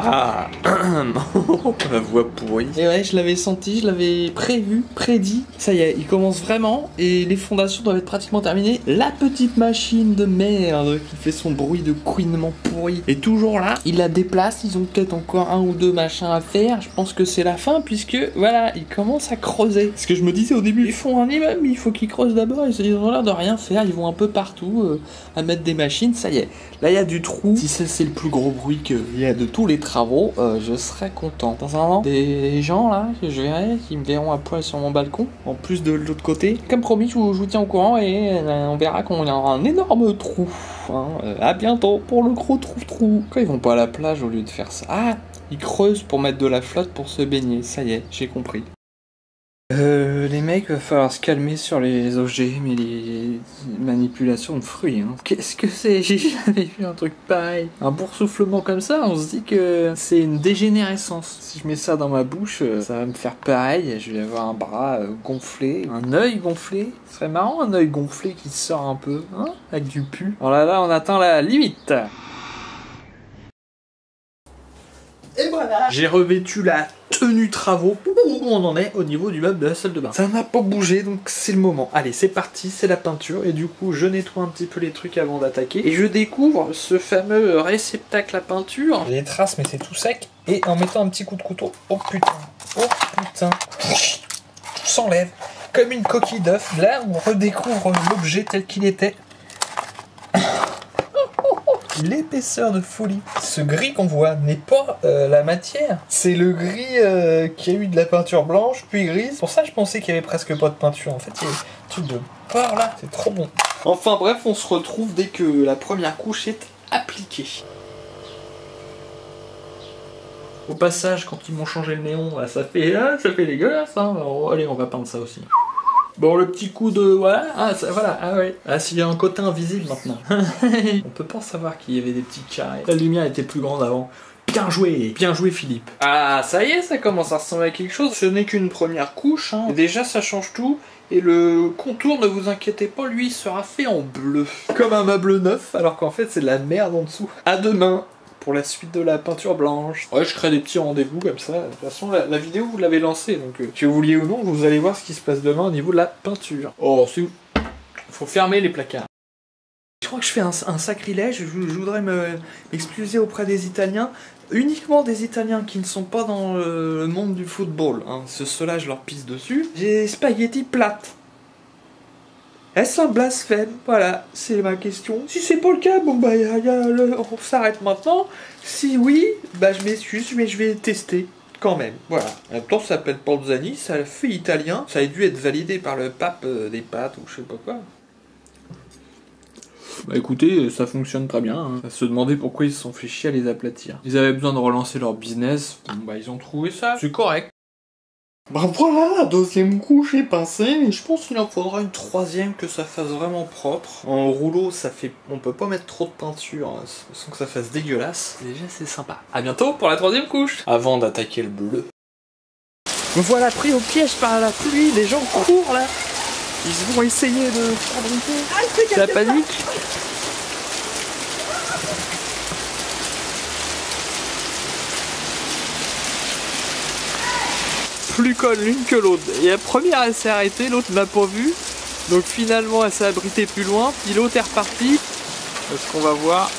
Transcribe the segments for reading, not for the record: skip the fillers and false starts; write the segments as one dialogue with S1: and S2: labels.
S1: Ah, la voix pourrie. Et ouais, je l'avais senti, je l'avais prévu, prédit. Ça y est, il commence vraiment et les fondations doivent être pratiquement terminées. La petite machine de merde qui fait son bruit de couinement pourri est toujours là. Il la déplace, ils ont peut-être encore un ou deux machins à faire. Je pense que c'est la fin puisque voilà, ils commencent à creuser. Ce que je me disais au début, ils font un immeuble, mais il faut qu'ils creusent d'abord. Ils ont l'air de rien faire, ils vont un peu partout à mettre des machines. Ça y est, là il y a du trou. Si ça c'est le plus gros bruit qu'il y a de tous les travaux, je serais content. Dans un an, des gens là que je verrai, qui me verront à poil sur mon balcon, en plus de l'autre côté. Comme promis, je vous tiens au courant et on verra qu'on a un énorme trou. Hein. À bientôt pour le gros trou. Quand ils vont pas à la plage au lieu de faire ça? Ah, ils creusent pour mettre de la flotte pour se baigner. Ça y est, j'ai compris. Les mecs, va falloir se calmer sur les OGM et les manipulations de fruits. Hein. Qu'est-ce que c'est? J'ai jamais vu un truc pareil. Un boursouflement comme ça, on se dit que c'est une dégénérescence. Si je mets ça dans ma bouche, ça va me faire pareil. Je vais avoir un bras gonflé, un œil gonflé. Ce serait marrant un œil gonflé qui sort un peu, hein, avec du pu. Alors là, on atteint la limite. Et voilà, j'ai revêtu la tenue travaux. Où on en est au niveau du meuble de la salle de bain. Ça n'a pas bougé, donc c'est le moment. Allez, c'est parti, c'est la peinture. Et du coup, je nettoie un petit peu les trucs avant d'attaquer. Et je découvre ce fameux réceptacle à peinture. J'ai des traces, mais c'est tout sec. Et en mettant un petit coup de couteau. Oh putain, tout s'enlève. Comme une coquille d'œuf. Là, on redécouvre l'objet tel qu'il était. L'épaisseur de folie. Ce gris qu'on voit n'est pas la matière. C'est le gris qui a eu de la peinture blanche, puis grise. Pour ça, je pensais qu'il y avait presque pas de peinture. En fait, il y a un truc de porc là. C'est trop bon. Enfin bref, on se retrouve dès que la première couche est appliquée. Au passage, quand ils m'ont changé le néon, là, ça fait dégueulasse. Hein. Alors, allez, on va peindre ça aussi. Bon, le petit coup de... Voilà, voilà, ah ouais. Ah, s'il y a un côté invisible maintenant. On peut pas savoir qu'il y avait des petits carrés. La lumière était plus grande avant. Bien joué Philippe. Ah, ça y est, ça commence à ressembler à quelque chose. Ce n'est qu'une première couche, hein. Et déjà, ça change tout. Et le contour, ne vous inquiétez pas, lui, sera fait en bleu. Comme un meuble neuf, alors qu'en fait, c'est de la merde en dessous. À demain pour la suite de la peinture blanche. Ouais, je crée des petits rendez-vous comme ça. De toute façon, la vidéo, vous l'avez lancée, donc que vous vouliez ou non, vous allez voir ce qui se passe demain au niveau de la peinture. Oh, c'est... Faut fermer les placards. Je crois que je fais un sacrilège. Je voudrais m'excuser auprès des Italiens. Uniquement des Italiens qui ne sont pas dans le monde du football. Hein. Ceux-là, je leur pisse dessus. J'ai spaghetti plates. Est-ce un blasphème? Voilà, c'est ma question. Si c'est pas le cas, bon bah on s'arrête maintenant. Si oui, bah je m'excuse, mais je vais tester quand même. Voilà. En même temps, ça s'appelle Panzani, ça fait italien. Ça a dû être validé par le pape des pâtes ou je sais pas quoi. Bah écoutez, ça fonctionne très bien. Hein. À se demander pourquoi ils se sont fait chier à les aplatir. Ils avaient besoin de relancer leur business. Bon, bah ils ont trouvé ça. C'est correct. Bah voilà, la deuxième couche est pincée, mais je pense qu'il en faudra une troisième que ça fasse vraiment propre. En rouleau, ça fait... on peut pas mettre trop de peinture, hein, sans que ça fasse dégueulasse. Déjà, c'est sympa. À bientôt pour la troisième couche. Avant d'attaquer le bleu. Me voilà pris au piège par la pluie, les gens courent là. Ils vont essayer de fabriquer la panique. Plus conne l'une que l'autre. Et la première elle s'est arrêtée, l'autre n'a pas vu. Donc finalement elle s'est abritée plus loin, puis l'autre est repartie. Parce qu'on va voir.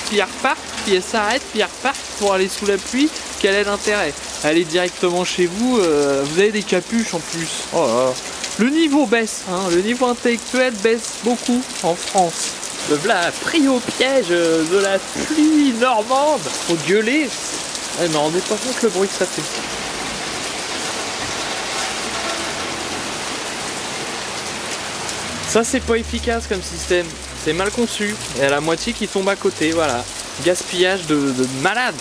S1: Puis elle repart, puis elle s'arrête, puis elle repart pour aller sous la pluie. Quel est l'intérêt? Aller directement chez vous, vous avez des capuches en plus. Oh là là. Le niveau baisse, hein, le niveau intellectuel baisse beaucoup en France. Le voilà pris au piège de la pluie normande. Faut gueuler. Ouais, mais rendez pas compte le bruit que ça fait. Ça c'est pas efficace comme système, c'est mal conçu. Et à la moitié qui tombe à côté, voilà. Gaspillage de malade.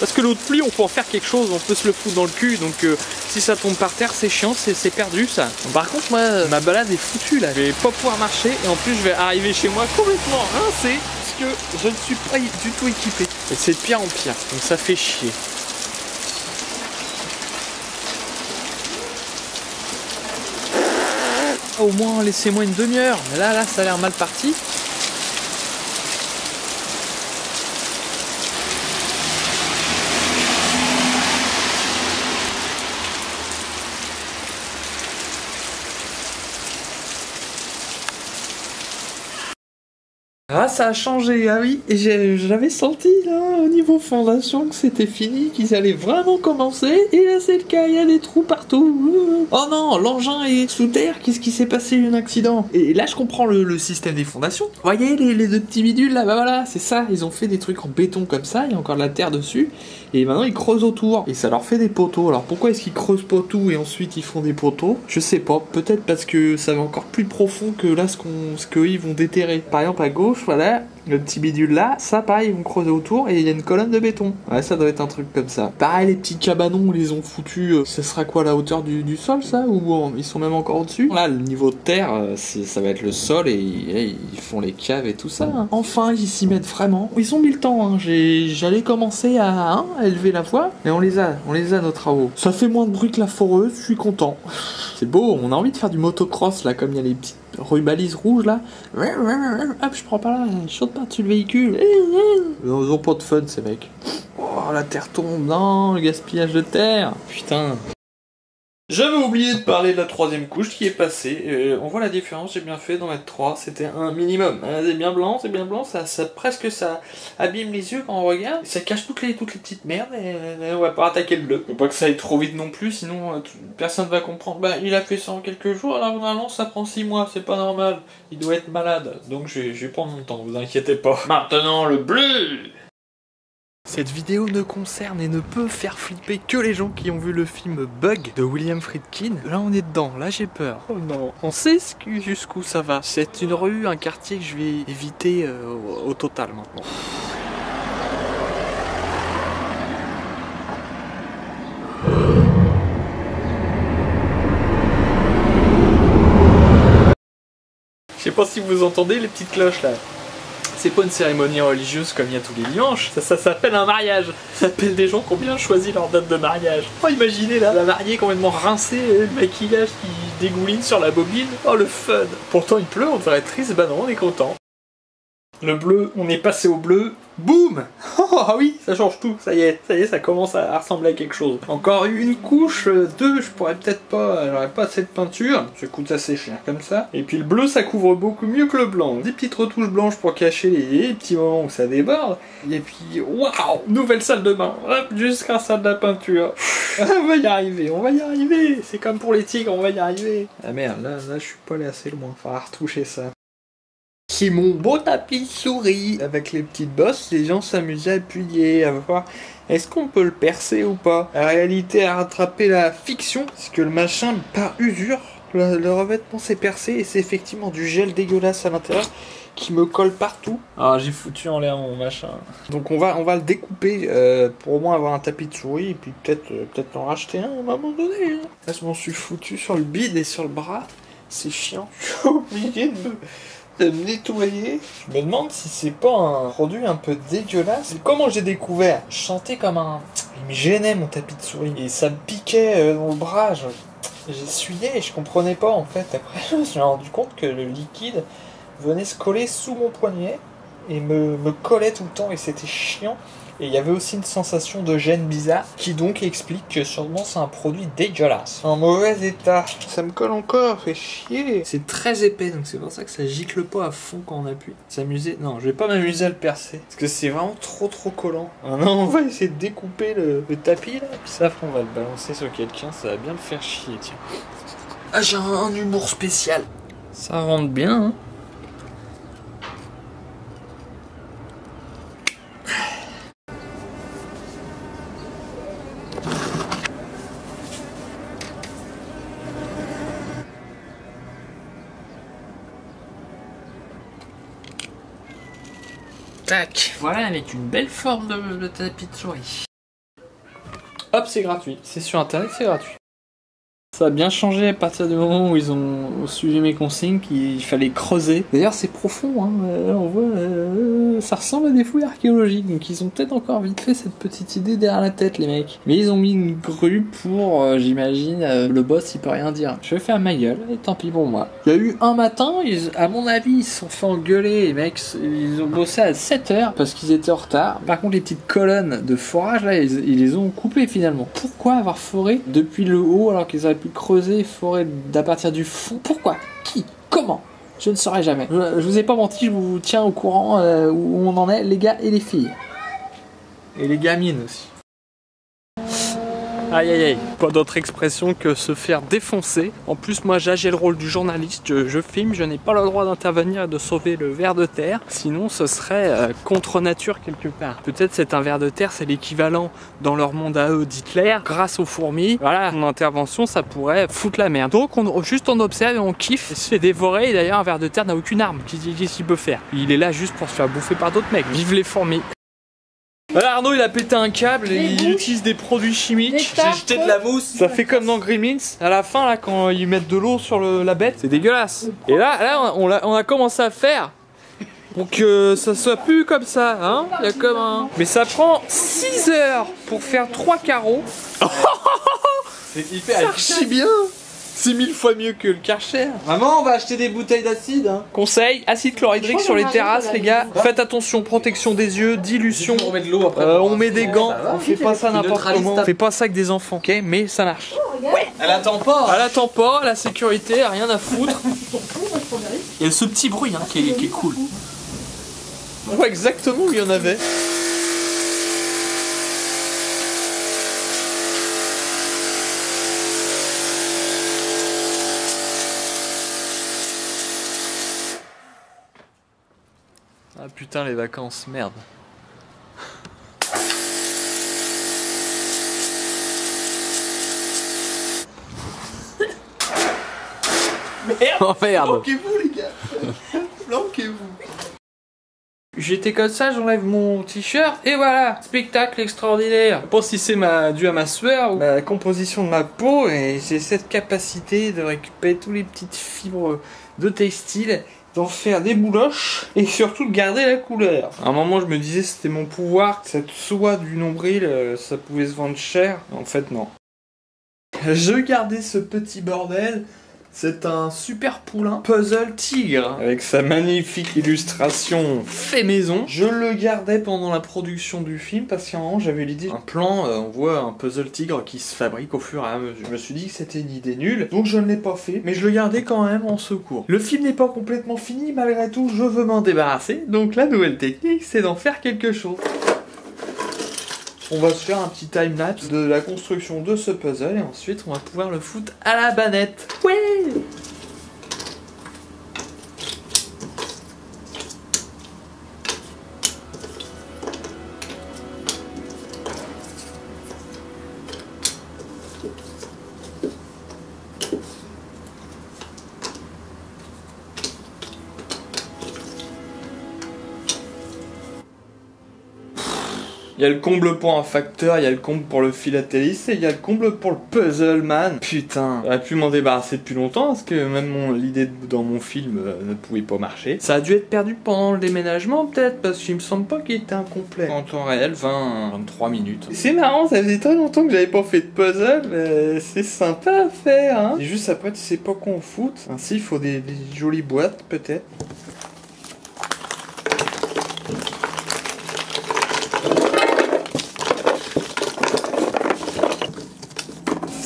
S1: Parce que l'eau de pluie on peut en faire quelque chose, on peut se le foutre dans le cul. Donc si ça tombe par terre c'est chiant, c'est perdu ça. Par contre moi ma balade est foutue là, je vais pas pouvoir marcher. Et en plus je vais arriver chez moi complètement rincé. Que je ne suis pas du tout équipé. Et c'est de pire en pire, donc ça fait chier. Au moins laissez-moi une demi-heure. Mais là ça a l'air mal parti. Ah, ça a changé, ah oui, et j'avais senti là au niveau fondation que c'était fini, qu'ils allaient vraiment commencer, et là c'est le cas, il y a des trous partout. Oh non, l'engin est sous terre, qu'est-ce qui s'est passé, un accident? Et là je comprends le système des fondations. Vous voyez les deux petits bidules là, bah voilà, c'est ça, ils ont fait des trucs en béton comme ça, il y a encore de la terre dessus, et maintenant ils creusent autour, et ça leur fait des poteaux. Alors pourquoi est-ce qu'ils creusent pas tout et ensuite ils font des poteaux? Je sais pas, peut-être parce que ça va encore plus profond que là ce qu'eux ils vont déterrer. Par exemple à gauche, voilà, le petit bidule là, ça pareil, ils vont creuser autour et il y a une colonne de béton. Ouais, ça doit être un truc comme ça. Pareil, les petits cabanons, ils les ont foutus, ce sera quoi la hauteur du sol ça? Ou bon, ils sont même encore au-dessus? Là, le niveau de terre, ça va être le sol et ils font les caves et tout ça. Hein. Enfin, ils s'y mettent vraiment. Ils ont mis le temps, hein. J'allais commencer à élever la voix, mais on les a nos travaux. Ça fait moins de bruit que la foreuse, je suis content. C'est beau, on a envie de faire du motocross là, comme il y a les petites rubalises rouges là. Hop, je prends pas là, je saute pas dessus le véhicule. Ils ont pas de fun ces mecs. Oh, la terre tombe, non, le gaspillage de terre. Putain. J'avais oublié de parler de la troisième couche qui est passée. On voit la différence, j'ai bien fait d'en mettre 3, c'était un minimum. C'est bien blanc, ça presque ça abîme les yeux quand on regarde. Ça cache toutes les petites merdes et on va pas attaquer le bleu. Faut pas que ça aille trop vite non plus, sinon personne va comprendre. Bah il a fait ça en quelques jours, alors normalement ça prend 6 mois, c'est pas normal. Il doit être malade, donc je vais prendre mon temps, vous inquiétez pas. Maintenant le bleu. Cette vidéo ne concerne et ne peut faire flipper que les gens qui ont vu le film Bug de William Friedkin. Là on est dedans, là j'ai peur. Oh non, on sait jusqu'où ça va. C'est une rue, un quartier que je vais éviter au total maintenant. Je sais pas si vous entendez les petites cloches là. C'est pas une cérémonie religieuse comme il y a tous les dimanches, ça s'appelle un mariage. Ça s'appelle des gens qui ont bien choisi leur date de mariage. Oh imaginez là, la mariée complètement rincée, le maquillage qui dégouline sur la bobine. Oh le fun. Pourtant il pleut, on devrait être triste, bah non on est content. Le bleu, on est passé au bleu, boum. Oh ah oui, ça change tout, ça y est, ça commence à ressembler à quelque chose. Encore une couche, 2, je pourrais peut-être pas, j'aurais pas assez de peinture, ça coûte assez cher comme ça. Et puis le bleu, ça couvre beaucoup mieux que le blanc. Des petites retouches blanches pour cacher les petits moments où ça déborde. Et puis, waouh, nouvelle salle de bain, hop, juste grâce à de la peinture. On va y arriver, c'est comme pour les tigres, on va y arriver. Ah merde, là je suis pas allé assez loin, faudra retoucher ça. C'est mon beau tapis souris. Avec les petites bosses, les gens s'amusaient à appuyer, à voir est-ce qu'on peut le percer ou pas. La réalité a rattrapé la fiction, c'est que le machin, par usure, le revêtement s'est percé et c'est effectivement du gel dégueulasse à l'intérieur qui me colle partout. Ah, j'ai foutu en l'air mon machin. Donc on va le découper pour au moins avoir un tapis de souris et puis peut-être en racheter un à un moment donné. Hein. Là, je m'en suis foutu sur le bide et sur le bras. C'est chiant. Je suis obligé de me nettoyer. Je me demande si c'est pas un produit un peu dégueulasse. Comment j'ai découvert? Je sentais comme un... Il me gênait mon tapis de souris. Et ça me piquait dans le bras. J'essuyais et je comprenais pas en fait. Après je me suis rendu compte que le liquide venait se coller sous mon poignet et me collait tout le temps et c'était chiant. Et il y avait aussi une sensation de gêne bizarre qui donc explique que sûrement c'est un produit dégueulasse. En mauvais état. Ça me colle encore, fait chier. C'est très épais donc c'est pour ça que ça gicle pas à fond quand on appuie. S'amuser. Non, je vais pas m'amuser à le percer. Parce que c'est vraiment trop collant. Ah non, on va essayer de découper le tapis là. Puis ça, après on va le balancer sur quelqu'un, ça va bien le faire chier, tiens. Ah, j'ai un humour spécial. Ça rentre bien, hein. Tac. Voilà, avec une belle forme de tapis de souris. Hop, c'est gratuit. C'est sur internet, c'est gratuit. Ça a bien changé à partir du moment où ils ont suivi mes consignes qu'il fallait creuser. D'ailleurs c'est profond, hein. On voit, ça ressemble à des fouilles archéologiques, donc ils ont peut-être encore vite fait cette petite idée derrière la tête les mecs. Mais ils ont mis une grue pour, j'imagine, le boss il peut rien dire. Je vais faire ma gueule, et tant pis pour moi. Il y a eu un matin, à mon avis ils se sont fait engueuler les mecs, ils ont bossé à 7h parce qu'ils étaient en retard. Par contre les petites colonnes de forage là, ils les ont coupées finalement. Pourquoi avoir foré depuis le haut alors qu'ils auraient pu creuser et forer d'à partir du fond? Pourquoi? Qui? Comment? Je ne saurais jamais. Je vous ai pas menti, je vous tiens au courant où on en est, les gars et les filles. Et les gamines aussi. Aïe aïe aïe, pas d'autre expression que se faire défoncer. En plus moi j'ai le rôle du journaliste, je filme, je n'ai pas le droit d'intervenir et de sauver le ver de terre. Sinon ce serait contre nature quelque part. Peut-être c'est un ver de terre, c'est l'équivalent dans leur monde à eux d'Hitler. Grâce aux fourmis, voilà, mon intervention ça pourrait foutre la merde. Donc juste on observe et on kiffe, il se fait dévorer. Et d'ailleurs un ver de terre n'a aucune arme, qu'est-ce qu'il peut faire? Il est là juste pour se faire bouffer par d'autres mecs. Vive les fourmis. Voilà, Arnaud il a pété un câble et il utilise des produits chimiques.
S2: J'ai jeté de la mousse.
S1: Ça fait comme dans Gremlins. À la fin là quand ils mettent de l'eau sur la bête, c'est dégueulasse. Et là on a commencé à faire pour que ça soit plus comme ça, hein. Il y a comme un... Mais ça prend 6 heures pour faire 3 carreaux.
S2: Il fait archi bien.
S1: C'est 1000 fois mieux que le Karcher.
S2: Maman, on va acheter des bouteilles d'acide. Hein.
S1: Conseil, acide chlorhydrique sur les terrasses, les gars. Faites attention, protection des yeux, dilution.
S2: On met de l'eau après.
S1: On met des gants. On fait pas ça n'importe comment. On fait pas ça avec des enfants, ok? Mais ça marche.
S2: Ouais. Elle attend pas.
S1: Elle attend pas, la sécurité, rien à foutre. Il y a ce petit bruit hein, qui est cool. On voit exactement où il y en avait. Ah putain les vacances, merde.
S2: Merde.
S1: Oh merde.
S2: Planquez-vous les gars. Planquez-vous.
S1: J'étais comme ça, j'enlève mon t-shirt et voilà, spectacle extraordinaire. Je sais pas si c'est dû à ma sueur ou à la composition de ma peau et j'ai cette capacité de récupérer toutes les petites fibres de textile, d'en faire des bouloches et surtout de garder la couleur. À un moment je me disais c'était mon pouvoir, cette soie du nombril ça pouvait se vendre cher, en fait non. Je gardais ce petit bordel. C'est un super poulain puzzle tigre avec sa magnifique illustration fait maison. Je le gardais pendant la production du film parce qu'à un moment j'avais l'idée, un plan, on voit un puzzle tigre qui se fabrique au fur et à mesure. Je me suis dit que c'était une idée nulle, donc je ne l'ai pas fait, mais je le gardais quand même en secours. Le film n'est pas complètement fini, malgré tout je veux m'en débarrasser, donc la nouvelle technique c'est d'en faire quelque chose. On va se faire un petit time-lapse de la construction de ce puzzle et ensuite on va pouvoir le foutre à la banette. Ouais! Il y a le comble pour un facteur, il y a le comble pour le philatéliste et il y a le comble pour le puzzle man. Putain, j'aurais pu m'en débarrasser depuis longtemps parce que même l'idée dans mon film ne pouvait pas marcher. Ça a dû être perdu pendant le déménagement peut-être parce qu'il me semble pas qu'il était incomplet. En temps réel, 23 minutes. C'est marrant, ça faisait très longtemps que j'avais pas fait de puzzle, mais c'est sympa à faire hein. Et juste après tu sais pas quoi en foutre. Ainsi il faut des jolies boîtes peut-être.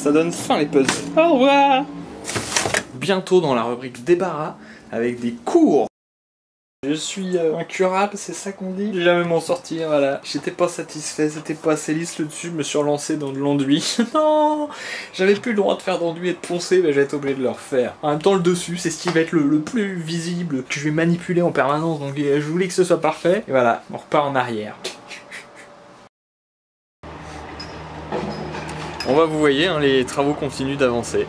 S1: Ça donne fin les puzzles. Au revoir. Bientôt dans la rubrique débarras avec des cours. Je suis incurable, c'est ça qu'on dit. J'ai jamais m'en sortir, voilà. J'étais pas satisfait, c'était pas assez lisse le dessus, je me suis relancé dans de l'enduit. Non, j'avais plus le droit de faire d'enduit et de poncer, mais je vais être obligé de le refaire. En même temps le dessus, c'est ce qui va être le plus visible, que je vais manipuler en permanence, donc je voulais que ce soit parfait. Et voilà, on repart en arrière. Bon bah vous voyez, hein, les travaux continuent d'avancer.